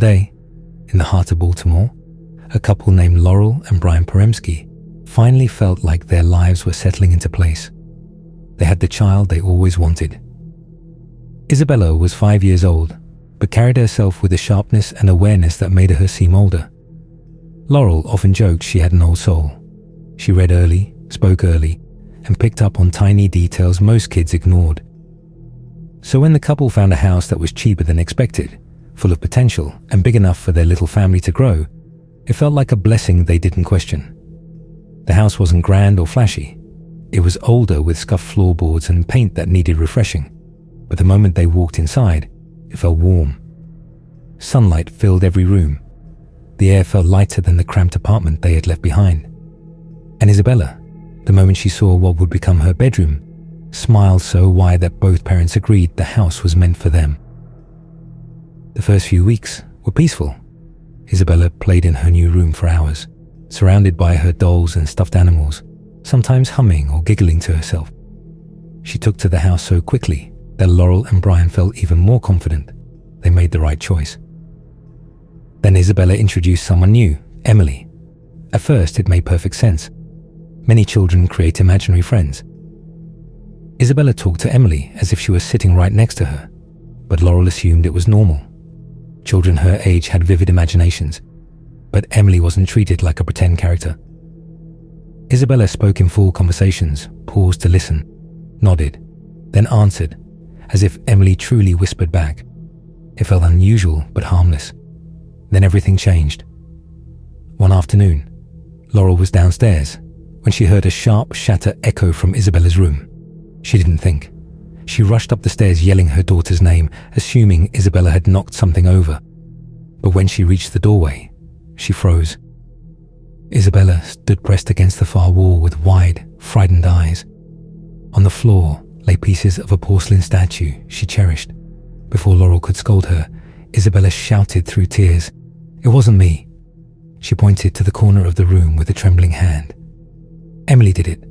day, in the heart of Baltimore, a couple named Laurel and Brian Poremski finally felt like their lives were settling into place. They had the child they always wanted. Isabella was 5 years old, but carried herself with a sharpness and awareness that made her seem older. Laurel often joked she had an old soul. She read early, spoke early, and picked up on tiny details most kids ignored. So when the couple found a house that was cheaper than expected, full of potential and big enough for their little family to grow, it felt like a blessing they didn't question. The house wasn't grand or flashy. It was older with scuffed floorboards and paint that needed refreshing. But the moment they walked inside, it felt warm. Sunlight filled every room. The air felt lighter than the cramped apartment they had left behind. And Isabella, the moment she saw what would become her bedroom, smiled so wide that both parents agreed the house was meant for them. The first few weeks were peaceful. Isabella played in her new room for hours, surrounded by her dolls and stuffed animals, sometimes humming or giggling to herself. She took to the house so quickly that Laurel and Brian felt even more confident they made the right choice. Then Isabella introduced someone new, Emily. At first, it made perfect sense. Many children create imaginary friends. Isabella talked to Emily as if she was sitting right next to her, but Laurel assumed it was normal. Children her age had vivid imaginations, but Emily wasn't treated like a pretend character. Isabella spoke in full conversations, paused to listen, nodded, then answered, as if Emily truly whispered back. It felt unusual but harmless. Then everything changed. One afternoon, Laurel was downstairs when she heard a sharp shatter echo from Isabella's room. She didn't think. She rushed up the stairs yelling her daughter's name, assuming Isabella had knocked something over. But when she reached the doorway, she froze. Isabella stood pressed against the far wall with wide, frightened eyes. On the floor lay pieces of a porcelain statue she cherished. Before Laurel could scold her, Isabella shouted through tears, "It wasn't me." She pointed to the corner of the room with a trembling hand. "Emily did it."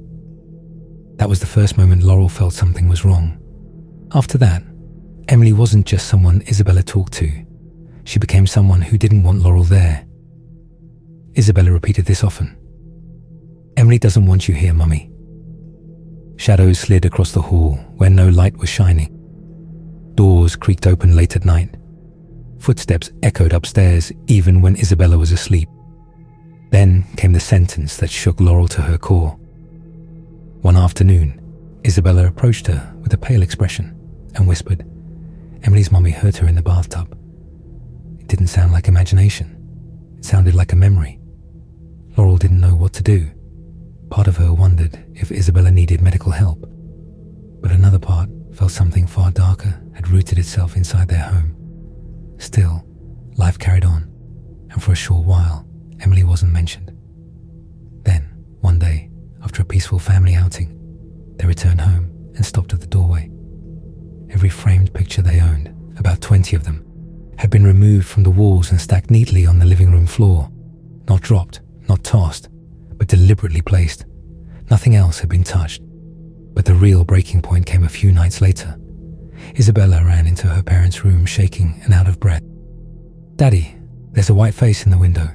That was the first moment Laurel felt something was wrong. After that, Emily wasn't just someone Isabella talked to. She became someone who didn't want Laurel there. Isabella repeated this often. "Emily doesn't want you here, Mummy." Shadows slid across the hall where no light was shining. Doors creaked open late at night. Footsteps echoed upstairs even when Isabella was asleep. Then came the sentence that shook Laurel to her core. One afternoon, Isabella approached her with a pale expression and whispered, "Emily's mummy hurt her in the bathtub." It didn't sound like imagination. It sounded like a memory. Laurel didn't know what to do. Part of her wondered if Isabella needed medical help, but another part felt something far darker had rooted itself inside their home. Still, life carried on, and for a short while, Emily wasn't mentioned. Then, one day, after a peaceful family outing, they returned home and stopped at the doorway. Every framed picture they owned, about 20 of them, had been removed from the walls and stacked neatly on the living room floor. Not dropped, not tossed, but deliberately placed. Nothing else had been touched. But the real breaking point came a few nights later. Isabella ran into her parents' room shaking and out of breath. "Daddy, there's a white face in the window."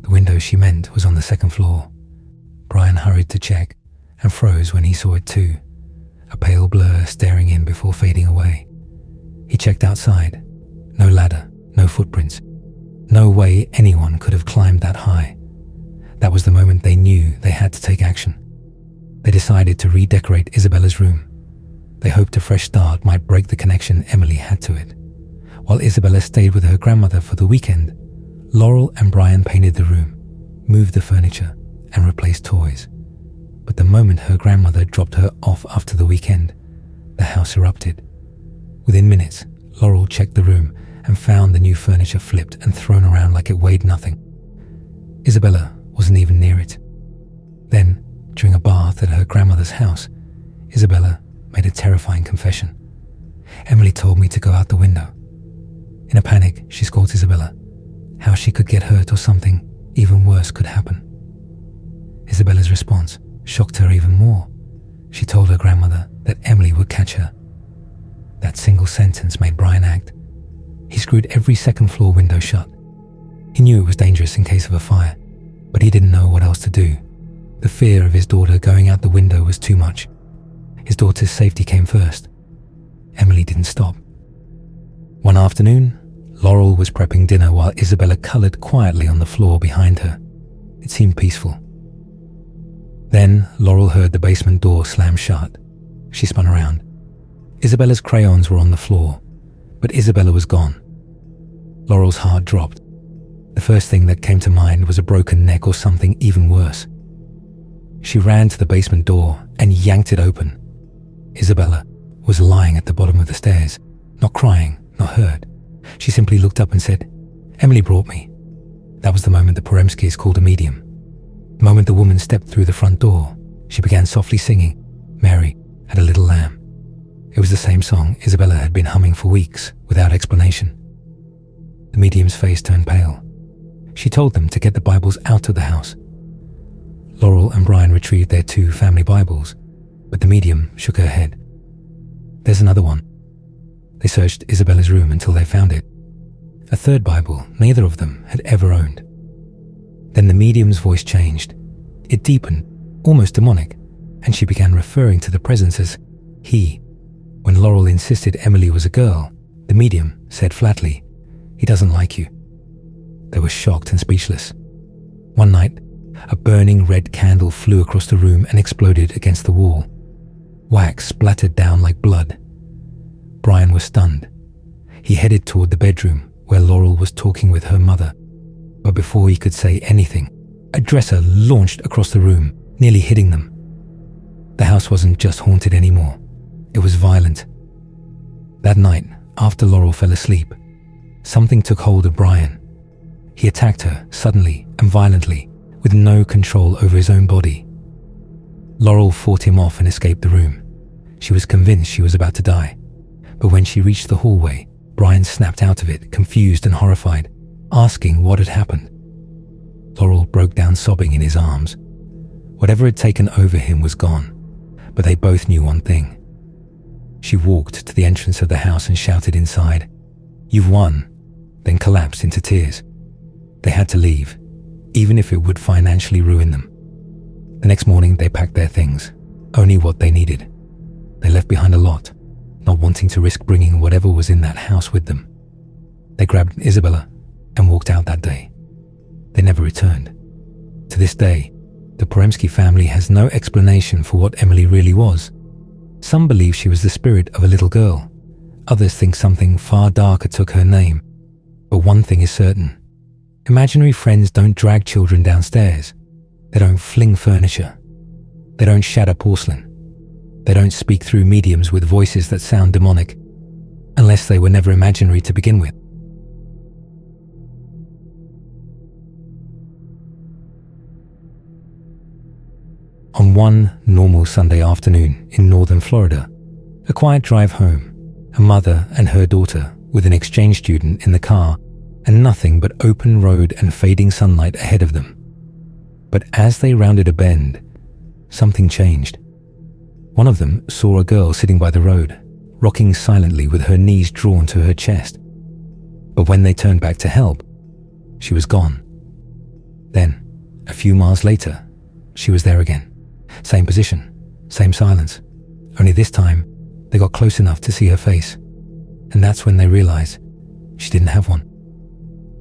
The window she meant was on the second floor. Brian hurried to check and froze when he saw it too, a pale blur staring in before fading away. He checked outside. No ladder, no footprints. No way anyone could have climbed that high. That was the moment they knew they had to take action. They decided to redecorate Isabella's room. They hoped a fresh start might break the connection Emily had to it. While Isabella stayed with her grandmother for the weekend, Laurel and Brian painted the room, moved the furniture, and replaced toys. But the moment her grandmother dropped her off after the weekend, the house erupted. Within minutes, Laurel checked the room and found the new furniture flipped and thrown around like it weighed nothing. Isabella wasn't even near it. Then, during a bath at her grandmother's house, Isabella made a terrifying confession. "Emily told me to go out the window." In a panic, she scolded Isabella. How she could get hurt or something even worse could happen. Isabella's response shocked her even more. She told her grandmother that Emily would catch her. That single sentence made Brian act. He screwed every second floor window shut. He knew it was dangerous in case of a fire, but he didn't know what else to do. The fear of his daughter going out the window was too much. His daughter's safety came first. Emily didn't stop. One afternoon, Laurel was prepping dinner while Isabella colored quietly on the floor behind her. It seemed peaceful. Then Laurel heard the basement door slam shut. She spun around. Isabella's crayons were on the floor, but Isabella was gone. Laurel's heart dropped. The first thing that came to mind was a broken neck or something even worse. She ran to the basement door and yanked it open. Isabella was lying at the bottom of the stairs, not crying, not hurt. She simply looked up and said, "Emily brought me." That was the moment the Poremskis called a medium. The moment the woman stepped through the front door, she began softly singing, "Mary had a little lamb." It was the same song Isabella had been humming for weeks without explanation. The medium's face turned pale. She told them to get the Bibles out of the house. Laurel and Brian retrieved their 2 family Bibles, but the medium shook her head. "There's another one." They searched Isabella's room until they found it. A 3rd Bible neither of them had ever owned. Then the medium's voice changed. It deepened, almost demonic, and she began referring to the presence as he. When Laurel insisted Emily was a girl, the medium said flatly, "He doesn't like you." They were shocked and speechless. One night, a burning red candle flew across the room and exploded against the wall. Wax splattered down like blood. Brian was stunned. He headed toward the bedroom where Laurel was talking with her mother. But before he could say anything, a dresser launched across the room, nearly hitting them. The house wasn't just haunted anymore. It was violent. That night, after Laurel fell asleep, something took hold of Brian. He attacked her suddenly and violently, with no control over his own body. Laurel fought him off and escaped the room. She was convinced she was about to die. But when she reached the hallway, Brian snapped out of it, confused and horrified, asking what had happened. Laurel broke down sobbing in his arms. Whatever had taken over him was gone, but they both knew one thing. She walked to the entrance of the house and shouted inside, "You've won," then collapsed into tears. They had to leave, even if it would financially ruin them. The next morning they packed their things, only what they needed. They left behind a lot, not wanting to risk bringing whatever was in that house with them. They grabbed Isabella and walked out that day. They never returned. To this day, the Poremski family has no explanation for what Emily really was. Some believe she was the spirit of a little girl. Others think something far darker took her name. But one thing is certain. Imaginary friends don't drag children downstairs. They don't fling furniture. They don't shatter porcelain. They don't speak through mediums with voices that sound demonic, unless they were never imaginary to begin with. On one normal Sunday afternoon in northern Florida, a quiet drive home, a mother and her daughter with an exchange student in the car and nothing but open road and fading sunlight ahead of them. But as they rounded a bend, something changed. One of them saw a girl sitting by the road, rocking silently with her knees drawn to her chest. But when they turned back to help, she was gone. Then, a few miles later, she was there again. Same position, same silence. Only this time, they got close enough to see her face. And that's when they realized she didn't have one.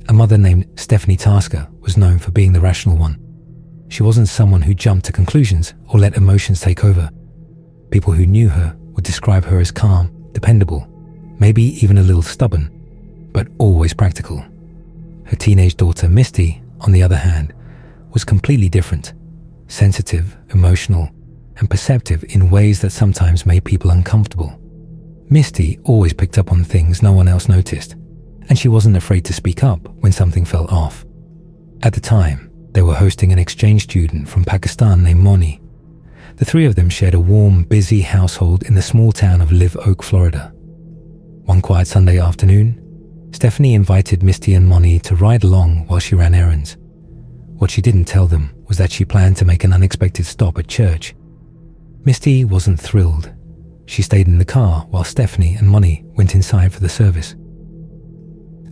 A mother named Stephanie Tasker was known for being the rational one. She wasn't someone who jumped to conclusions or let emotions take over. People who knew her would describe her as calm, dependable, maybe even a little stubborn, but always practical. Her teenage daughter, Misty, on the other hand, was completely different. Sensitive, emotional, and perceptive in ways that sometimes made people uncomfortable. Misty always picked up on things no one else noticed, and she wasn't afraid to speak up when something felt off. At the time, they were hosting an exchange student from Pakistan named Moni. The three of them shared a warm, busy household in the small town of Live Oak, Florida. One quiet Sunday afternoon, Stephanie invited Misty and Moni to ride along while she ran errands. What she didn't tell them was that she planned to make an unexpected stop at church. Misty wasn't thrilled. She stayed in the car while Stephanie and Moni went inside for the service.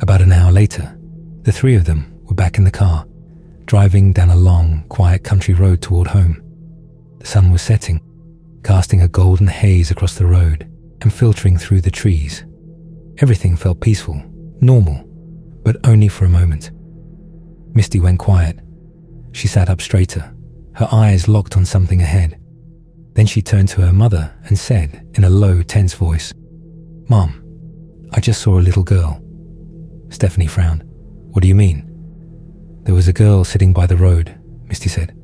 About an hour later, the three of them were back in the car, driving down a long, quiet country road toward home. The sun was setting, casting a golden haze across the road and filtering through the trees. Everything felt peaceful, normal, but only for a moment. Misty went quiet. She sat up straighter, her eyes locked on something ahead. Then she turned to her mother and said in a low, tense voice, "Mom, I just saw a little girl." Stephanie frowned. "What do you mean?" "There was a girl sitting by the road," Misty said,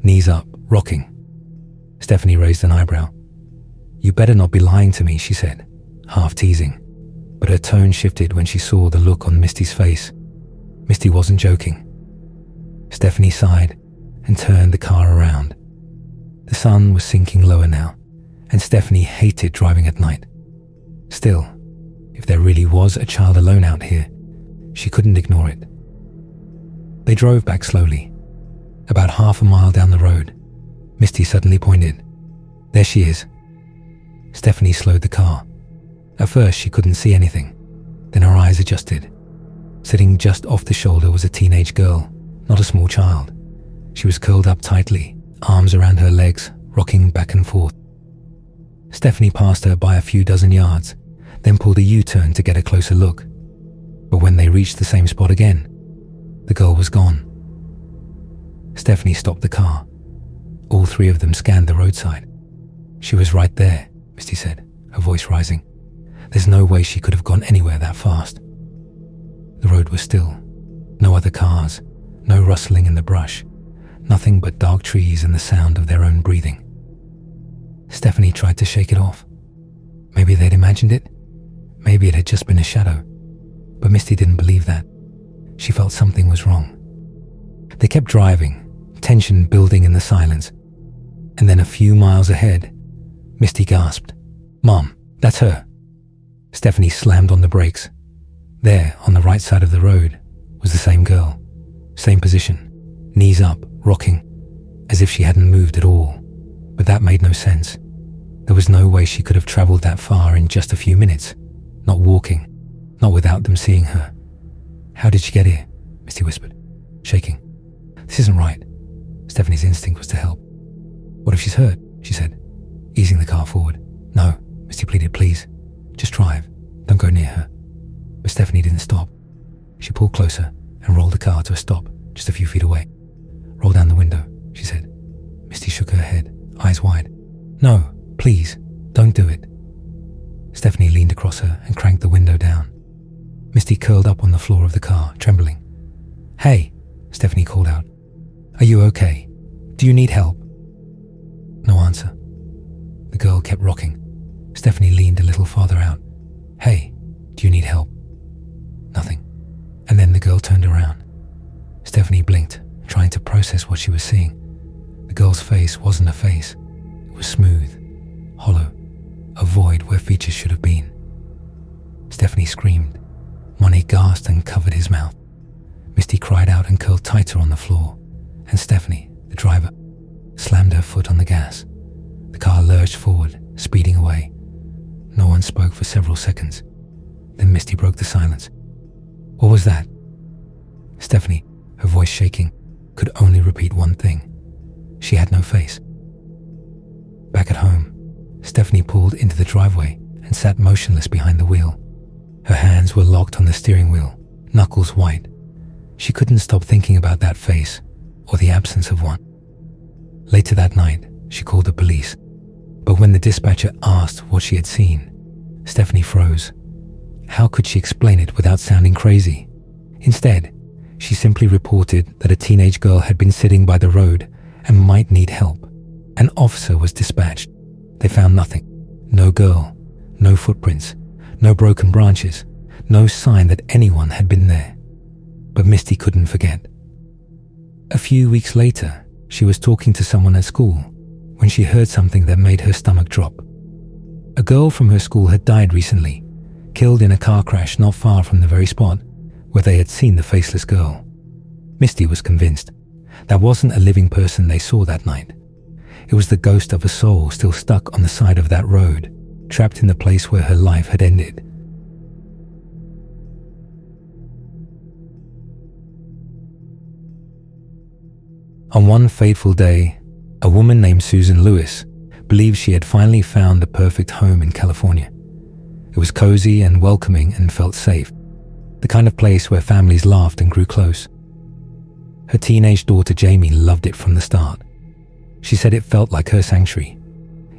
"knees up, rocking." Stephanie raised an eyebrow. "You better not be lying to me," she said, half teasing. But her tone shifted when she saw the look on Misty's face. Misty wasn't joking. Stephanie sighed and turned the car around. The sun was sinking lower now, and Stephanie hated driving at night. Still, if there really was a child alone out here, she couldn't ignore it. They drove back slowly. About half a mile down the road, Misty suddenly pointed. "There she is." Stephanie slowed the car. At first, she couldn't see anything. Then her eyes adjusted. Sitting just off the shoulder was a teenage girl, not a small child. She was curled up tightly, arms around her legs, rocking back and forth. Stephanie passed her by a few dozen yards, then pulled a U-turn to get a closer look. But when they reached the same spot again, the girl was gone. Stephanie stopped the car. All three of them scanned the roadside. "She was right there," Misty said, her voice rising. "There's no way she could have gone anywhere that fast." The road was still. No other cars, no rustling in the brush, nothing but dark trees and the sound of their own breathing. Stephanie tried to shake it off. Maybe they'd imagined it. Maybe it had just been a shadow. But Misty didn't believe that. She felt something was wrong. They kept driving, tension building in the silence. And then a few miles ahead, Misty gasped, "Mom, that's her." Stephanie slammed on the brakes. There, on the right side of the road, was the same girl. Same position, knees up, rocking, as if she hadn't moved at all. But that made no sense. There was no way she could have traveled that far in just a few minutes. Not walking, not without them seeing her. "How did she get here?" Misty whispered, shaking. "This isn't right." Stephanie's instinct was to help. "What if she's hurt?" she said, easing the car forward. "No," Misty pleaded, "please. Just drive. Don't go near her." But Stephanie didn't stop. She pulled closer and rolled the car to a stop just a few feet away. "Roll down the window," she said. Misty shook her head, eyes wide. "No, please, don't do it." Stephanie leaned across her and cranked the window down. Misty curled up on the floor of the car, trembling. "Hey," Stephanie called out. "Are you okay? Do you need help?" No answer. The girl kept rocking. Stephanie leaned a little farther out. "Hey, do you need help?" Nothing. And then the girl turned around. Stephanie blinked, trying to process what she was seeing. The girl's face wasn't a face. It was smooth, hollow, a void where features should have been. Stephanie screamed. Money gasped and covered his mouth. Misty cried out and curled tighter on the floor. And Stephanie, the driver, slammed her foot on the gas. The car lurched forward, speeding away. No one spoke for several seconds. Then Misty broke the silence. "What was that?" Stephanie, her voice shaking, could only repeat one thing. She had no face. Back at home, Stephanie pulled into the driveway and sat motionless behind the wheel. Her hands were locked on the steering wheel, knuckles white. She couldn't stop thinking about that face, or the absence of one. Later that night, she called the police. But when the dispatcher asked what she had seen, Stephanie froze. How could she explain it without sounding crazy? Instead, she simply reported that a teenage girl had been sitting by the road and might need help. An officer was dispatched. They found nothing. No girl, no footprints, no broken branches, no sign that anyone had been there. But Misty couldn't forget. A few weeks later, she was talking to someone at school when she heard something that made her stomach drop. A girl from her school had died recently, killed in a car crash not far from the very spot where they had seen the faceless girl. Misty was convinced that wasn't a living person they saw that night. It was the ghost of a soul still stuck on the side of that road, trapped in the place where her life had ended. On one fateful day, a woman named Susan Lewis believed she had finally found the perfect home in California. It was cozy and welcoming and felt safe, the kind of place where families laughed and grew close. Her teenage daughter Jamie loved it from the start. She said it felt like her sanctuary.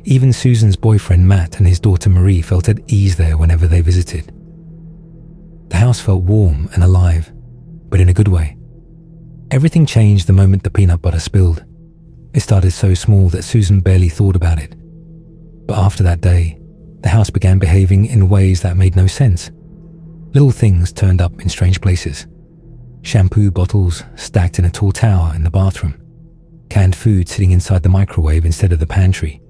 Even Susan's boyfriend Matt and his daughter Marie felt at ease there whenever they visited. The house felt warm and alive, but in a good way. Everything changed the moment the peanut butter spilled. It started so small that Susan barely thought about it. But after that day, the house began behaving in ways that made no sense. Little things turned up in strange places. Shampoo bottles stacked in a tall tower in the bathroom. Canned food sitting inside the microwave instead of the pantry.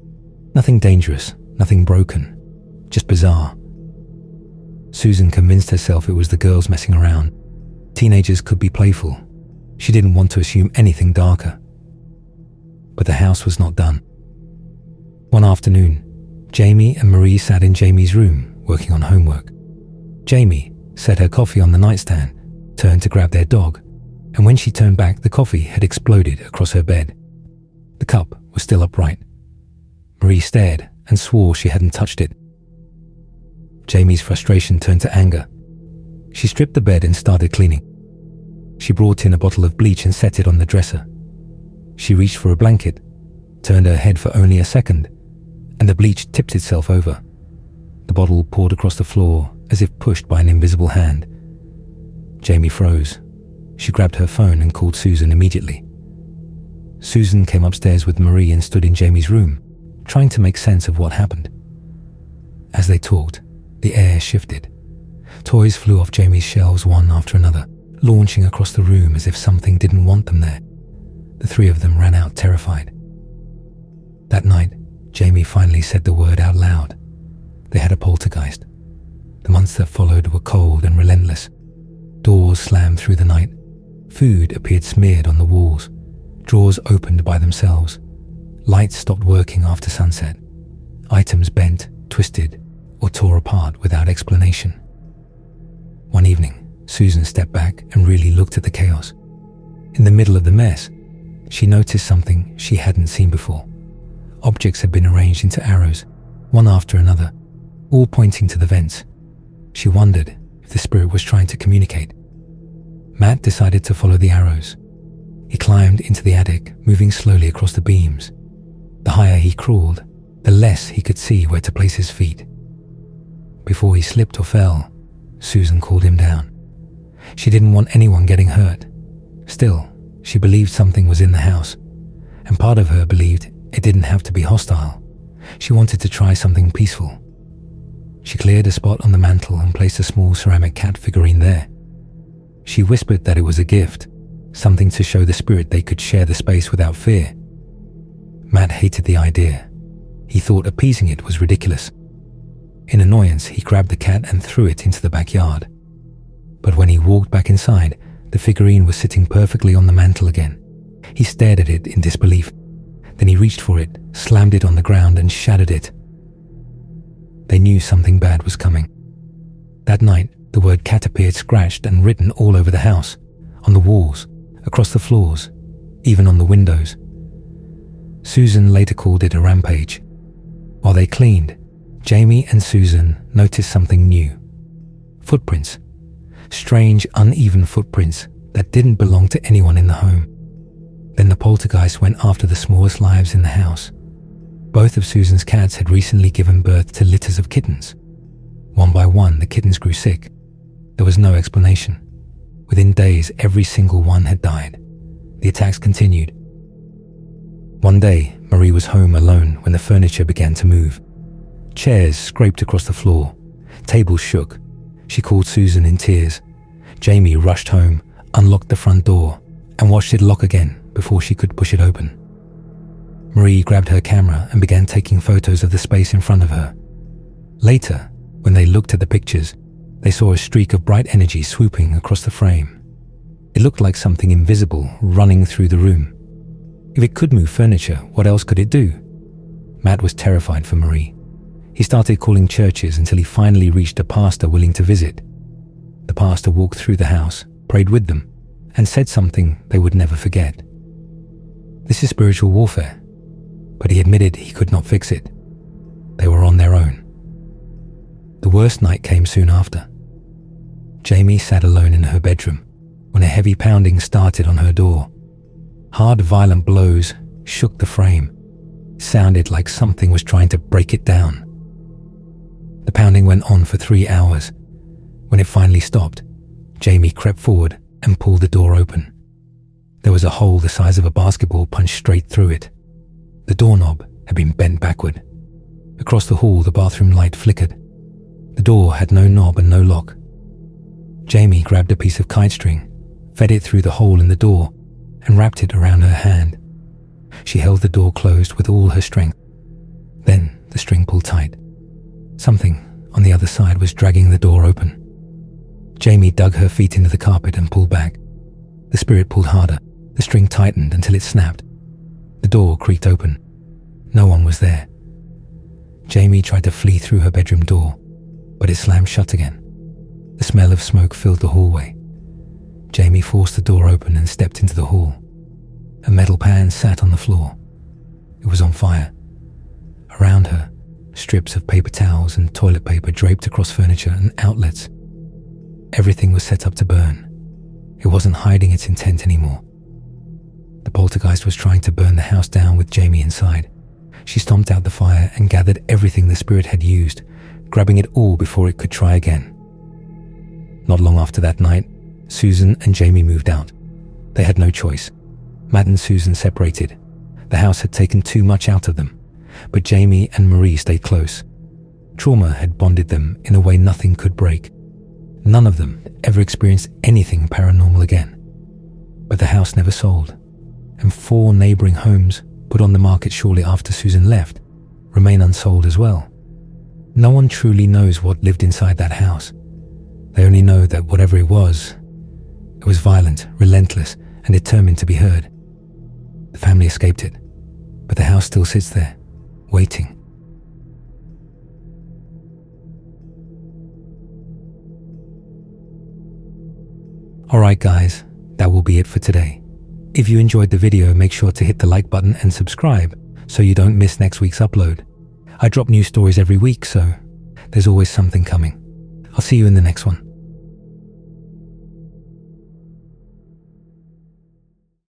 Nothing dangerous, nothing broken, just bizarre. Susan convinced herself it was the girls messing around. Teenagers could be playful. She didn't want to assume anything darker. But the house was not done. One afternoon, Jamie and Marie sat in Jamie's room working on homework. Jamie set her coffee on the nightstand, turned to grab their dog, and when she turned back, the coffee had exploded across her bed. The cup was still upright. Marie stared and swore she hadn't touched it. Jamie's frustration turned to anger. She stripped the bed and started cleaning. She brought in a bottle of bleach and set it on the dresser. She reached for a blanket, turned her head for only a second, and the bleach tipped itself over. The bottle poured across the floor as if pushed by an invisible hand. Jamie froze. She grabbed her phone and called Susan immediately. Susan came upstairs with Marie and stood in Jamie's room, trying to make sense of what happened. As they talked, the air shifted. Toys flew off Jamie's shelves one after another, launching across the room as if something didn't want them there. The three of them ran out terrified. That night, Jamie finally said the word out loud. They had a poltergeist. The months that followed were cold and relentless. Doors slammed through the night. Food appeared smeared on the walls. Drawers opened by themselves. Lights stopped working after sunset. Items bent, twisted, or tore apart without explanation. One evening, Susan stepped back and really looked at the chaos. In the middle of the mess, she noticed something she hadn't seen before. Objects had been arranged into arrows, one after another, all pointing to the vents. She wondered if the spirit was trying to communicate. Matt decided to follow the arrows. He climbed into the attic, moving slowly across the beams. The higher he crawled, the less he could see where to place his feet. Before he slipped or fell, Susan called him down. She didn't want anyone getting hurt. Still, she believed something was in the house, and part of her believed it didn't have to be hostile. She wanted to try something peaceful. She cleared a spot on the mantel and placed a small ceramic cat figurine there. She whispered that it was a gift, something to show the spirit they could share the space without fear. Matt hated the idea. He thought appeasing it was ridiculous. In annoyance, he grabbed the cat and threw it into the backyard. But when he walked back inside, the figurine was sitting perfectly on the mantel again. He stared at it in disbelief. Then he reached for it, slammed it on the ground, and shattered it. They knew something bad was coming. That night, the word cat appeared scratched and written all over the house, on the walls, across the floors, even on the windows. Susan later called it a rampage. While they cleaned, Jamie and Susan noticed something new. Footprints. Strange, uneven footprints that didn't belong to anyone in the home. Then the poltergeist went after the smallest lives in the house. Both of Susan's cats had recently given birth to litters of kittens. One by one, the kittens grew sick. There was no explanation. Within days, every single one had died. The attacks continued. One day, Marie was home alone when the furniture began to move. Chairs scraped across the floor. Tables shook. She called Susan in tears. Jamie rushed home, unlocked the front door, and watched it lock again before she could push it open. Marie grabbed her camera and began taking photos of the space in front of her. Later, when they looked at the pictures, they saw a streak of bright energy swooping across the frame. It looked like something invisible running through the room. If it could move furniture, what else could it do? Matt was terrified for Marie. He started calling churches until he finally reached a pastor willing to visit. The pastor walked through the house, prayed with them, and said something they would never forget. This is spiritual warfare, but he admitted he could not fix it. They were on their own. The worst night came soon after. Jamie sat alone in her bedroom when a heavy pounding started on her door. Hard, violent blows shook the frame. It sounded like something was trying to break it down. The pounding went on for 3 hours. When it finally stopped, Jamie crept forward and pulled the door open. There was a hole the size of a basketball punched straight through it. The doorknob had been bent backward. Across the hall, the bathroom light flickered. The door had no knob and no lock. Jamie grabbed a piece of kite string, fed it through the hole in the door, and wrapped it around her hand. She held the door closed with all her strength. Then the string pulled tight. Something on the other side was dragging the door open. Jamie dug her feet into the carpet and pulled back. The spirit pulled harder. The string tightened until it snapped. The door creaked open. No one was there. Jamie tried to flee through her bedroom door, but it slammed shut again. The smell of smoke filled the hallway. Jamie forced the door open and stepped into the hall. A metal pan sat on the floor. It was on fire. Around her, strips of paper towels and toilet paper draped across furniture and outlets. Everything was set up to burn. It wasn't hiding its intent anymore. The poltergeist was trying to burn the house down with Jamie inside. She stomped out the fire and gathered everything the spirit had used, grabbing it all before it could try again. Not long after that night, Susan and Jamie moved out. They had no choice. Matt and Susan separated. The house had taken too much out of them, but Jamie and Marie stayed close. Trauma had bonded them in a way nothing could break. None of them ever experienced anything paranormal again. But the house never sold, and 4 neighboring homes, put on the market shortly after Susan left, remain unsold as well. No one truly knows what lived inside that house. They only know that whatever it was violent, relentless, and determined to be heard. The family escaped it, but the house still sits there, waiting. Alright guys, that will be it for today. If you enjoyed the video, make sure to hit the like button and subscribe so you don't miss next week's upload. I drop new stories every week, so there's always something coming. I'll see you in the next one.